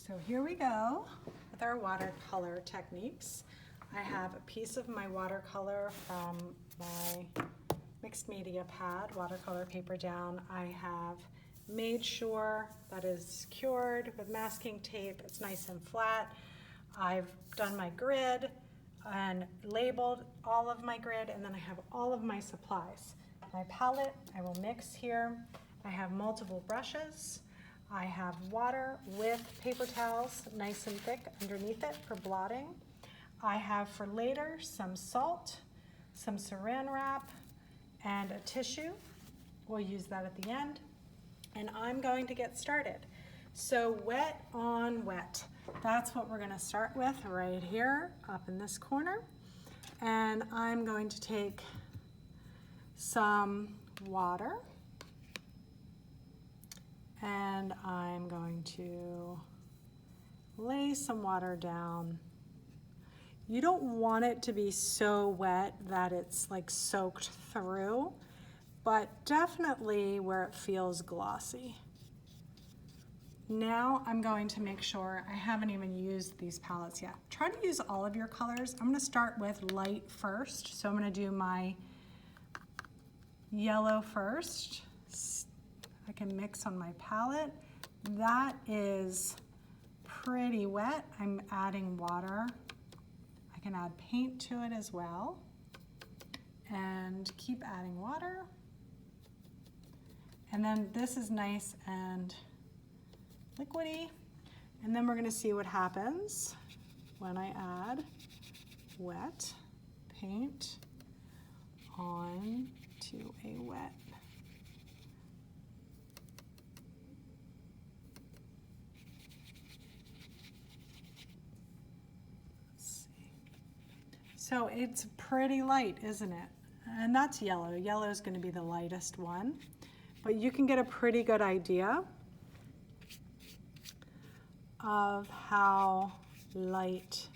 So here we go with our watercolor techniques. I have a piece of my watercolor from my mixed media pad, watercolor paper down. I have made sure that is cured with masking tape. It's nice and flat. I've done my grid and labeled all of my grid, and then I have all of my supplies. My palette, I will mix here. I have multiple brushes. I have water with paper towels, nice and thick underneath it for blotting. I have for later some salt, some saran wrap, and a tissue. We'll use that at the end. And I'm going to get started. So wet on wet. That's what we're going to start with right here up in this corner. And I'm going to take some water and I'm going to lay some water down. You don't want it to be so wet that it's like soaked through, but definitely where it feels glossy. Now I'm going to make sure, I haven't even used these palettes yet. Try to use all of your colors. I'm gonna start with light first. So I'm gonna do my yellow first. I can mix on my palette. That is pretty wet. I'm adding water. I can add paint to it as well. And keep adding water. And then this is nice and liquidy. And then we're gonna see what happens when I add wet paint on to a wet. Let's see. So it's pretty light, isn't it? And that's yellow. Yellow is going to be the lightest one, but you can get a pretty good idea of how light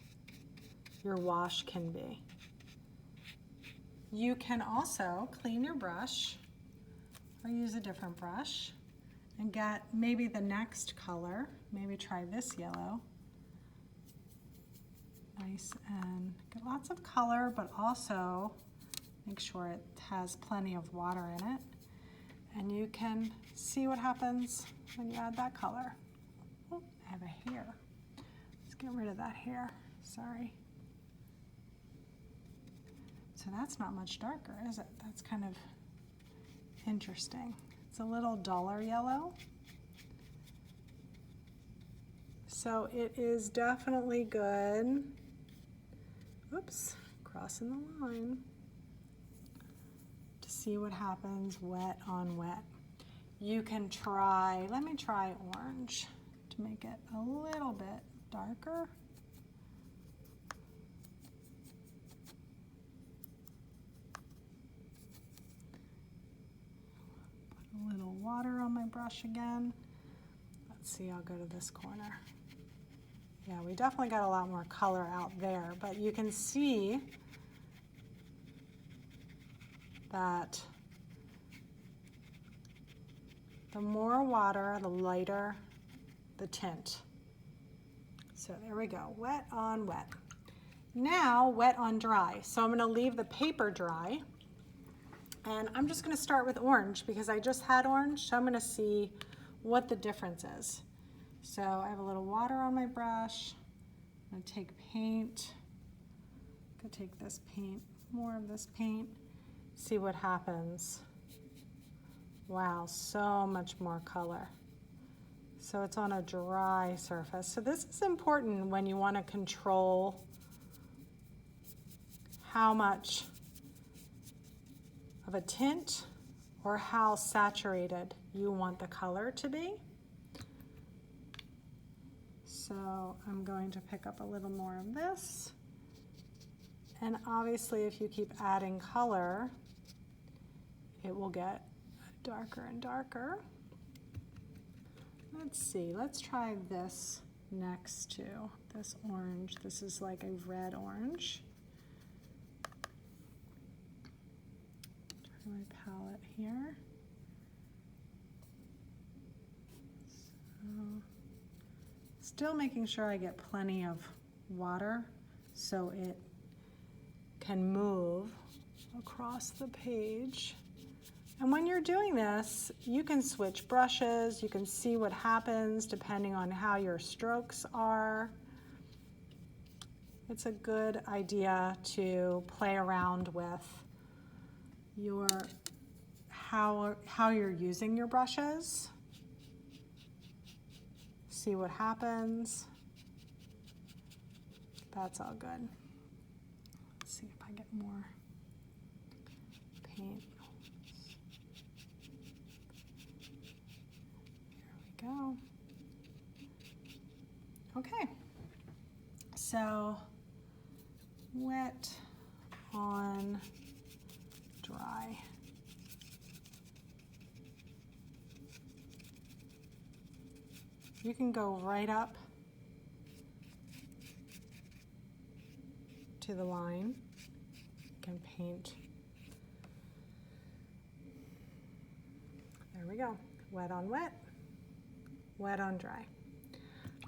your wash can be. You can also clean your brush or use a different brush and get maybe the next color. Maybe try this yellow. Nice and get lots of color, but also make sure it has plenty of water in it. And you can see what happens when you add that color. Oh, I have a hair. Let's get rid of that hair. Sorry. So that's not much darker, is it? That's kind of interesting. It's a little duller yellow. So it is definitely good. Oops, crossing the line. To see what happens wet on wet. You can try, let me try orange to make it a little bit darker. A little water on my brush again. Let's see, I'll go to this corner. Yeah, we definitely got a lot more color out there, but you can see that the more water, the lighter the tint. So there we go, wet on wet. Now wet on dry. So I'm gonna leave the paper dry. And I'm just gonna start with orange because I just had orange, so I'm gonna see what the difference is. So I have a little water on my brush. I'm gonna take paint. I'm gonna take this paint, more of this paint, see what happens. Wow, so much more color. So it's on a dry surface. So this is important when you wanna control how much of a tint or how saturated you want the color to be. So I'm going to pick up a little more of this. And obviously if you keep adding color, it will get darker and darker. Let's see, let's try this next to this orange. This is like a red orange. My palette here. So Still making sure I get plenty of water so it can move across the page. And when you're doing this, you can switch brushes. You can see what happens depending on how your strokes are. It's a good idea to play around with your how you're using your brushes. See what happens. That's all good. Let's see if I get more paint. There we go. Okay, so wet on dry. You can go right up to the line. You can paint. There we go. Wet on wet, wet on dry.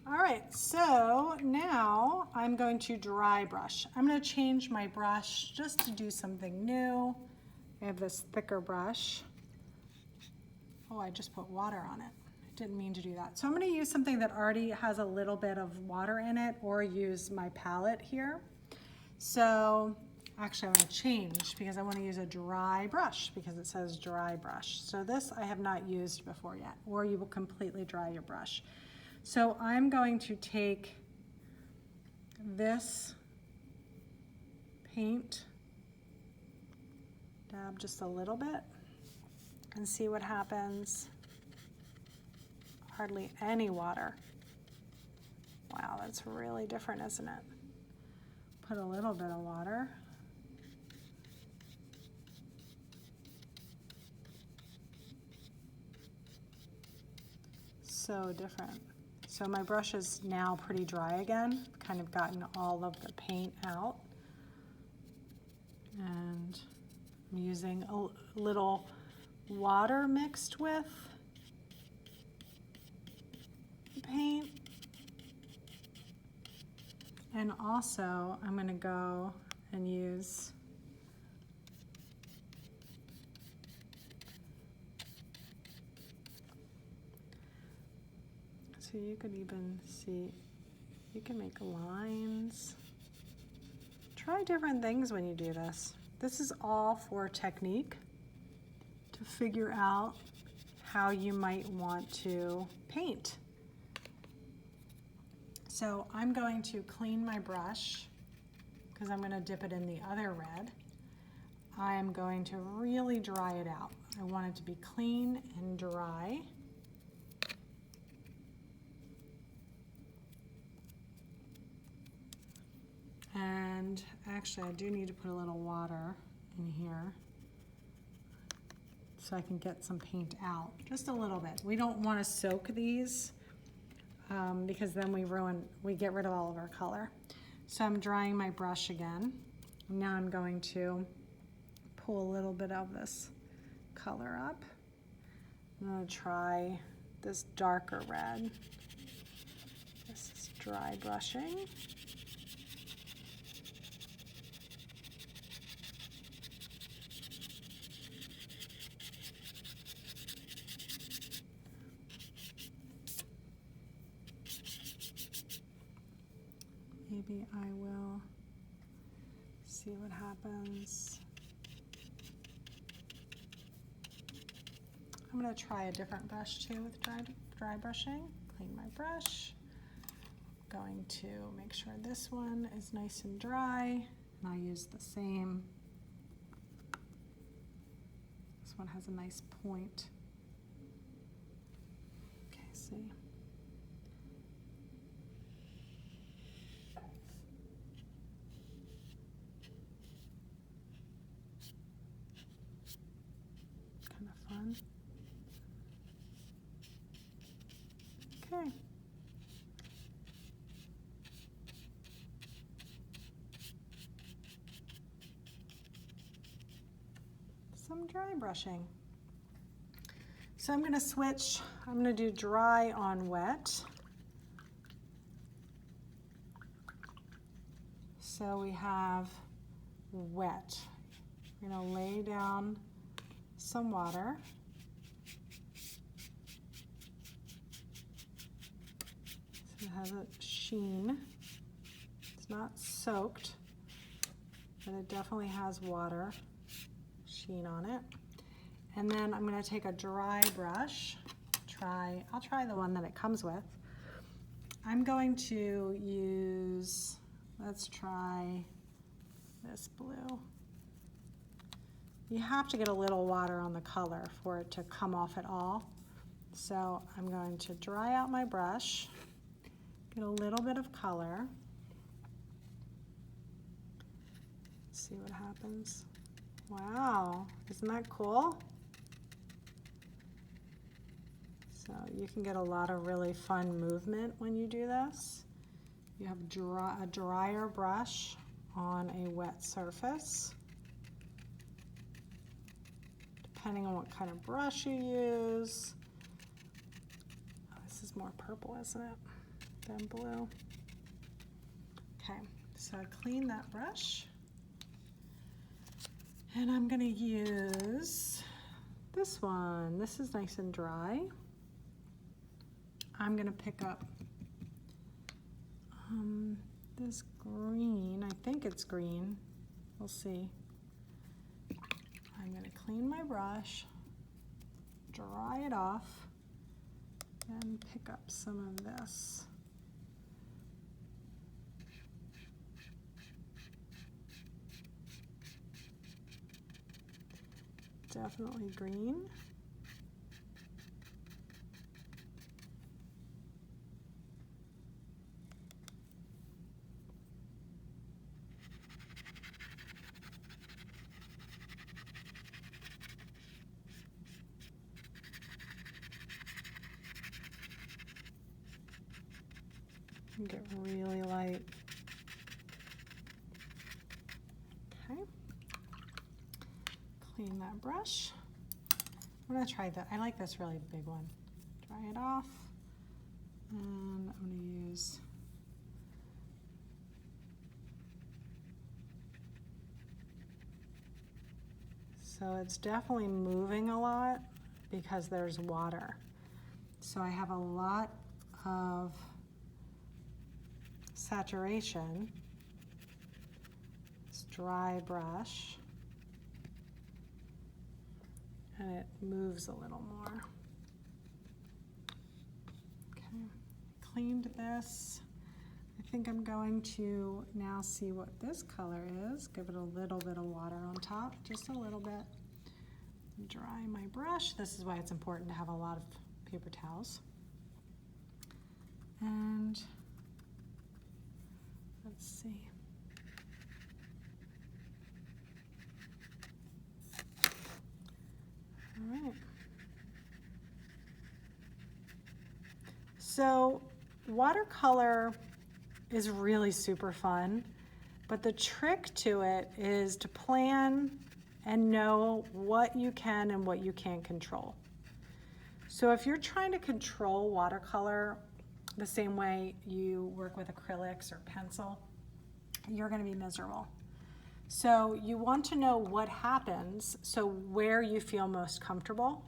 All right, so now I'm going to dry brush. I'm going to change my brush just to do something new. I have this thicker brush. Oh, I just put water on it. Didn't mean to do that. So I'm going to use something that already has a little bit of water in it, or use my palette here. So actually I'm going to change because I want to use a dry brush because it says dry brush. So this I have not used before yet, or you will completely dry your brush. So I'm going to take this paint, dab just a little bit, and see what happens. Hardly any water. Wow, that's really different, isn't it? Put a little bit of water. So different. So my brush is now pretty dry again, kind of gotten all of the paint out. And I'm using a little water mixed with paint, and also I'm going to go and use so you could even see, you can make lines. Try different things when you do this. This is all for technique, to figure out how you might want to paint. So I'm going to clean my brush because I'm going to dip it in the other red. I am going to really dry it out. I want it to be clean and dry. And actually I do need to put a little water in here so I can get some paint out, just a little bit. We don't want to soak these because then we get rid of all of our color. So I'm drying my brush again. Now I'm going to pull a little bit of this color up. I'm going to try this darker red. This is dry brushing. Maybe I will see what happens. I'm going to try a different brush too with dry brushing. Clean my brush. Going to make sure this one is nice and dry, and I'll use the same. This one has a nice point. Okay, see. Kind of fun. Okay. Some dry brushing. So I'm going to switch. I'm going to do dry on wet. So we have wet. We're gonna lay down some water. So it has a sheen. It's not soaked, but it definitely has water sheen on it. And then I'm gonna take a dry brush. I'll try the one that it comes with. I'm going to use, let's try this blue. You have to get a little water on the color for it to come off at all. So I'm going to dry out my brush, get a little bit of color. See what happens. Wow, isn't that cool? So you can get a lot of really fun movement when you do this. You have a drier brush on a wet surface. Depending on what kind of brush you use. Oh, this is more purple, isn't it, than blue? Okay, so I clean that brush. And I'm gonna use this one. This is nice and dry. I'm gonna pick up this green. I think it's green. We'll see. I'm gonna clean my brush, dry it off, and pick up some of this. Definitely green. And get really light. Okay. Clean that brush. I'm gonna try that. I like this really big one. Dry it off. And I'm gonna use so it's definitely moving a lot because there's water. So I have a lot of saturation. This dry brush. And it moves a little more. Okay, cleaned this. I think I'm going to now see what this color is. Give it a little bit of water on top, just a little bit. Dry my brush. This is why it's important to have a lot of paper towels. And let's see. All right. So watercolor is really super fun, but the trick to it is to plan and know what you can and what you can't control. So if you're trying to control watercolor the same way you work with acrylics or pencil, you're going to be miserable. So you want to know what happens, so where you feel most comfortable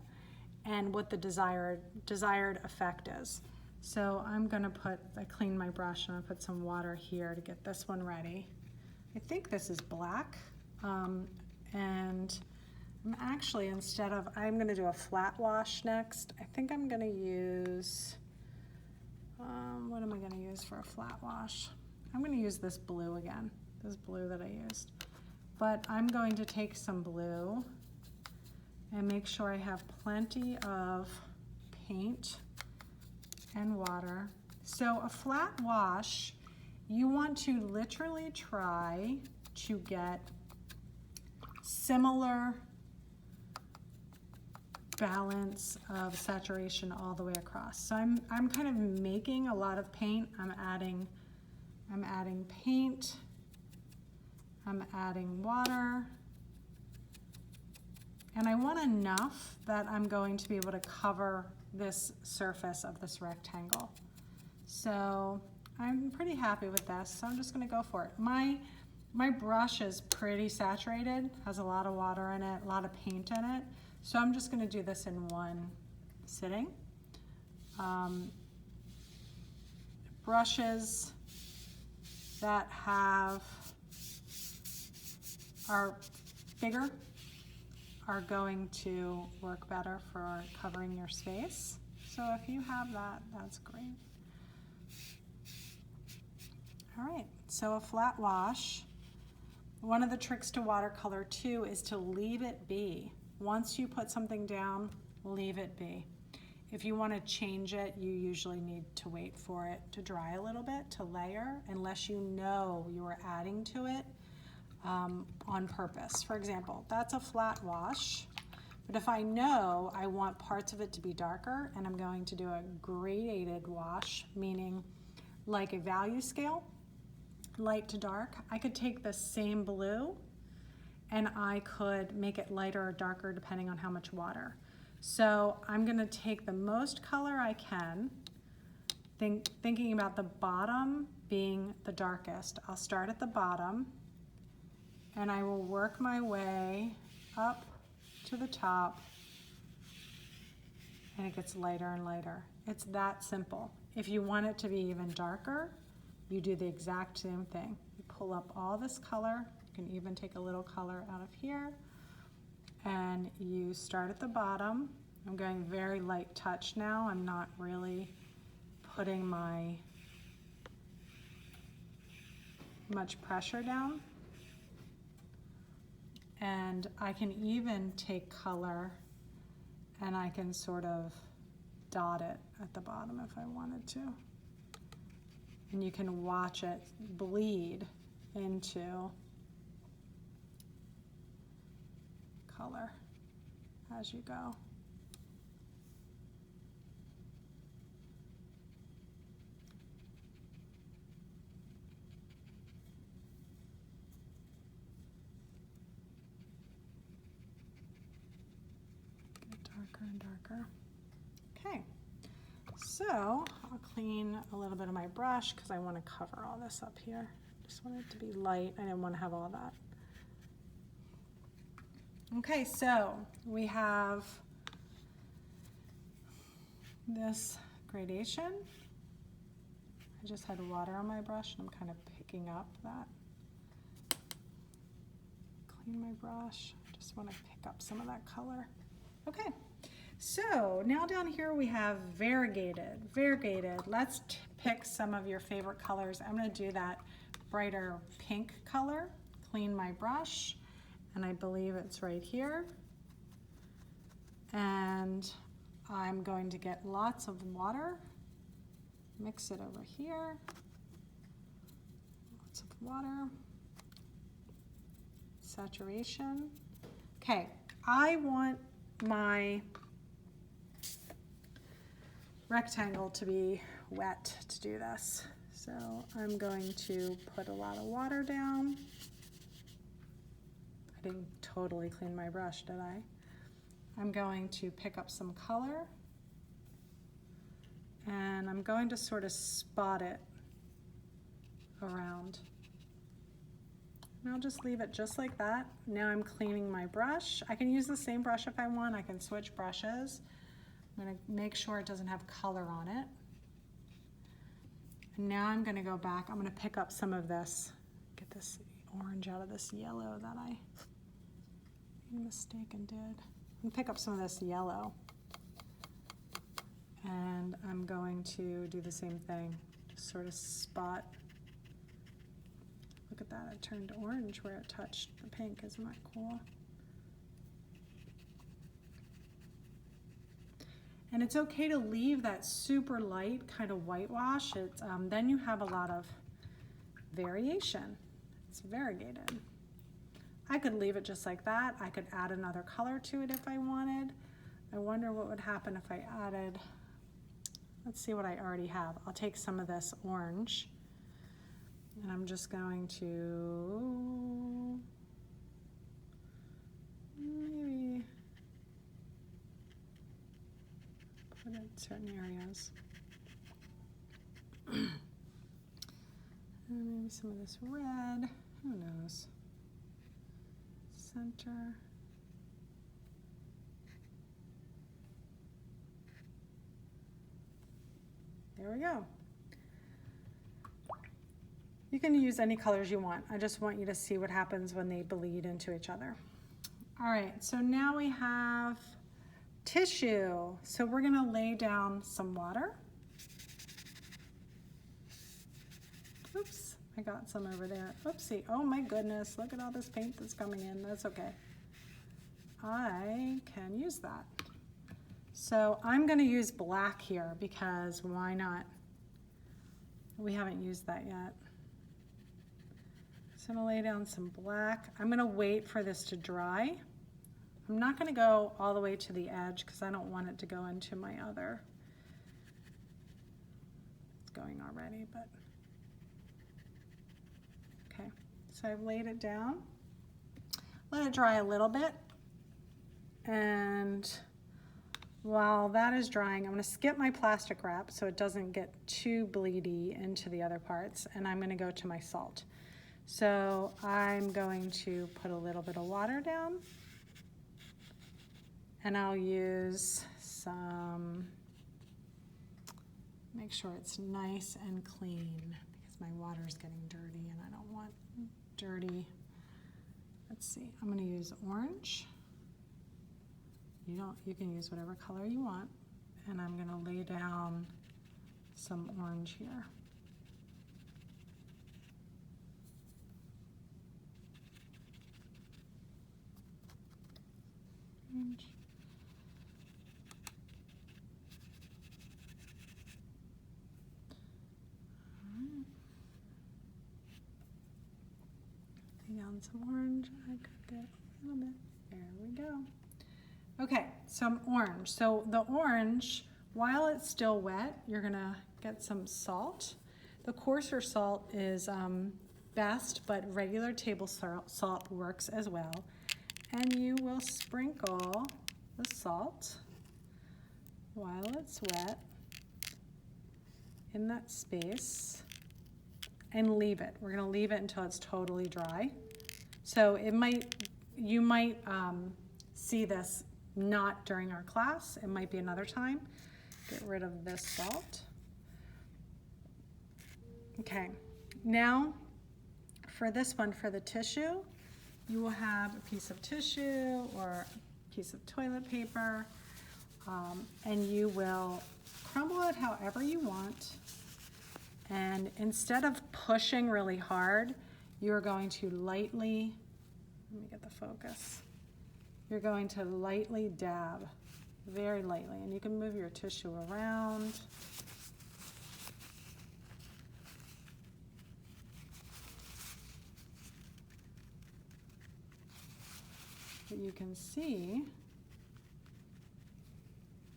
and what the desired effect is. So I'm gonna I clean my brush and I put some water here to get this one ready. I think this is black. And I'm actually, I'm gonna do a flat wash next. I think I'm gonna use, what am I gonna use for a flat wash? I'm gonna use this blue again, this blue that I used. But I'm going to take some blue and make sure I have plenty of paint and water. So a flat wash, you want to literally try to get similar balance of saturation all the way across. So I'm kind of making a lot of paint. I'm adding paint. I'm adding water. And I want enough that I'm going to be able to cover this surface of this rectangle. So I'm pretty happy with this, so I'm just gonna go for it. My brush is pretty saturated, has a lot of water in it, a lot of paint in it, so I'm just gonna do this in one sitting. Brushes that are bigger are going to work better for covering your space. So if you have that, that's great. All right, so a flat wash. One of the tricks to watercolor too is to leave it be. Once you put something down, leave it be. If you want to change it, you usually need to wait for it to dry a little bit, to layer, unless you know you are adding to it on purpose. For example, that's a flat wash, but if I know I want parts of it to be darker and I'm going to do a gradated wash, meaning like a value scale, light to dark, I could take the same blue and I could make it lighter or darker depending on how much water. So I'm gonna take the most color I can, thinking about the bottom being the darkest. I'll start at the bottom and I will work my way up to the top and it gets lighter and lighter. It's that simple. If you want it to be even darker, you do the exact same thing. You pull up all this color, you can even take a little color out of here, and you start at the bottom. I'm going very light touch now. I'm not really putting much pressure down. And I can even take color and I can sort of dot it at the bottom if I wanted to. And you can watch it bleed into color as you go. Darker and darker. Okay, so I'll clean a little bit of my brush because I want to cover all this up here. Just want it to be light. I didn't want to have all that. Okay, so we have this gradation. I just had water on my brush and I'm kind of picking up that. Clean my brush. I just want to pick up some of that color. Okay, so now down here we have variegated. Variegated, let's pick some of your favorite colors. I'm gonna do that brighter pink color. Clean my brush, and I believe it's right here. And I'm going to get lots of water, mix it over here. Lots of water, saturation. Okay, I want my rectangle to be wet to do this. So I'm going to put a lot of water down. I didn't totally clean my brush, did I? I'm going to pick up some color and I'm going to sort of spot it around. And I'll just leave it just like that. Now I'm cleaning my brush. I can use the same brush if I want. I can switch brushes. I'm going to make sure it doesn't have color on it. And now I'm going to go back. I'm going to pick up some of this, get this orange out of this yellow that I made a mistake and did. I'm going to pick up some of this yellow. And I'm going to do the same thing. Just sort of spot. Look at that, it turned orange where it touched the pink. Isn't that cool? And it's okay to leave that super light kind of whitewash. Then you have a lot of variation. It's variegated. I could leave it just like that. I could add another color to it if I wanted. I wonder what would happen if I added, let's see what I already have. I'll take some of this orange. And I'm just going to maybe put it in certain areas. And maybe some of this red, who knows? Center. There we go. You can use any colors you want. I just want you to see what happens when they bleed into each other. All right, so now we have tissue. So we're gonna lay down some water. Oops, I got some over there. Oopsie, oh my goodness, look at all this paint that's coming in. That's okay. I can use that. So I'm gonna use black here because why not? We haven't used that yet. So I'm gonna lay down some black. I'm gonna wait for this to dry. I'm not gonna go all the way to the edge because I don't want it to go into my other. It's going already, but. Okay, so I've laid it down. Let it dry a little bit. And while that is drying, I'm gonna skip my plastic wrap so it doesn't get too bleedy into the other parts, and I'm gonna go to my salt. So I'm going to put a little bit of water down, and I'll use some, make sure it's nice and clean because my water is getting dirty and I don't want dirty. Let's see, I'm gonna use orange. You can use whatever color you want, and I'm gonna lay down some orange here. Orange. Lay down some orange. I could get a little bit. There we go. Okay, some orange. So the orange, while it's still wet, you're gonna get some salt. The coarser salt is best, but regular table salt works as well. And you will sprinkle the salt while it's wet in that space and leave it. We're gonna leave it until it's totally dry. So you might see this not during our class. It might be another time. Get rid of this salt. Okay, now for this one, for the tissue, you will have a piece of tissue or a piece of toilet paper, and you will crumble it however you want. And instead of pushing really hard, you're going to lightly, let me get the focus. You're going to lightly dab, very lightly, and you can move your tissue around. But you can see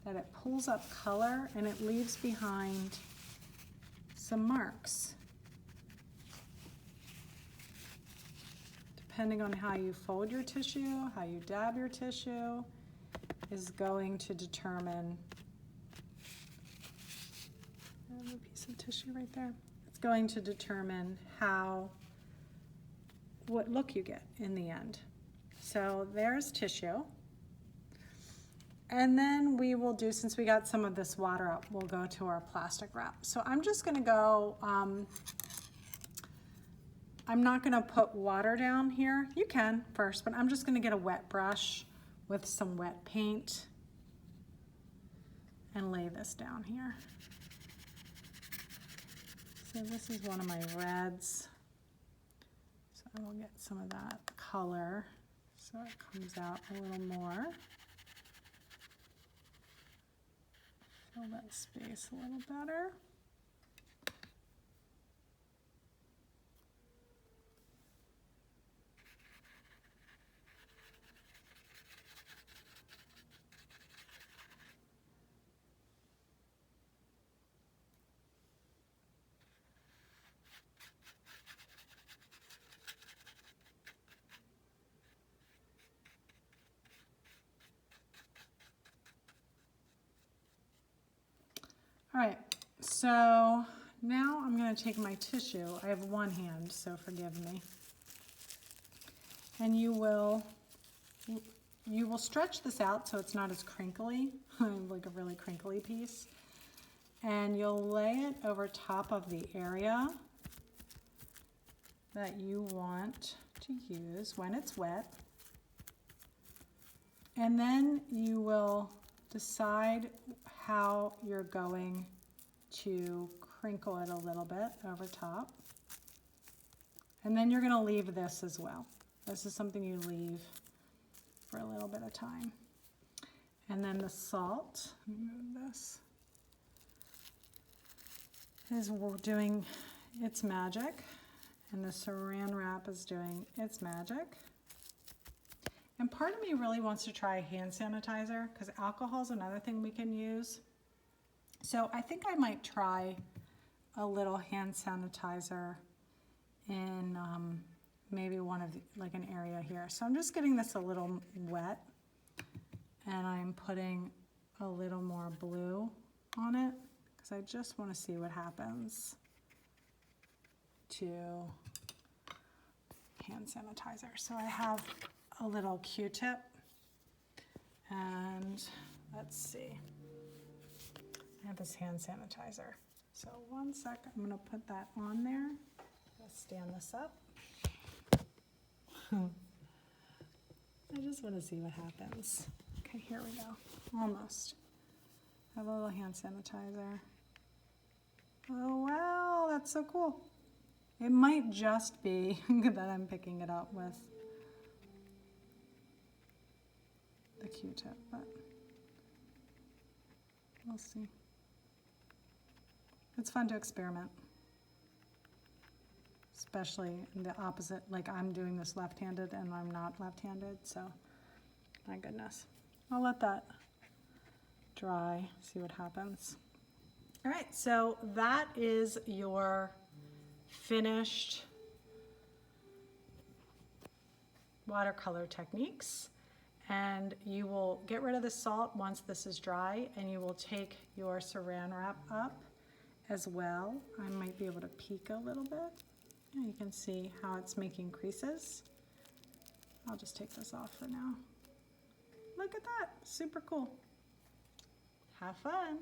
that it pulls up color and it leaves behind some marks. Depending on how you fold your tissue, how you dab your tissue, is going to determine, I have a piece of tissue right there. It's going to determine what look you get in the end. So there's tissue. And then we will do, since we got some of this water up, we'll go to our plastic wrap. So I'm just gonna go, I'm not gonna put water down here. You can first, but I'm just gonna get a wet brush with some wet paint and lay this down here. So this is one of my reds. So I will get some of that color so it comes out a little more. Fill that space a little better. All right, so now I'm going to take my tissue. I have one hand, so forgive me. And you will stretch this out so it's not as crinkly, like a really crinkly piece. And you'll lay it over top of the area that you want to use when it's wet. And then you will decide how you're going to crinkle it a little bit over top. And then you're going to leave this as well. This is something you leave for a little bit of time. And then the salt, let me move this, is doing its magic. And the saran wrap is doing its magic. And part of me really wants to try hand sanitizer because alcohol is another thing we can use. So I think I might try a little hand sanitizer in maybe one of like an area here. So I'm just getting this a little wet and I'm putting a little more blue on it because I just want to see what happens to hand sanitizer. So I have a little Q-tip and let's see, I have this hand sanitizer. So one sec, I'm going to put that on there. Let's stand this up. I just want to see what happens. Okay, here we go. Almost. I have a little hand sanitizer. Oh wow, that's so cool. It might just be that I'm picking it up with the Q-tip, but we'll see. It's fun to experiment, especially in the opposite, like I'm doing this left-handed and I'm not left-handed, so my goodness. I'll let that dry, see what happens. All right, so that is your finished watercolor techniques. And you will get rid of the salt once this is dry, and you will take your saran wrap up as well. I might be able to peek a little bit. Yeah, you can see how it's making creases. I'll just take this off for now. Look at that, super cool. Have fun.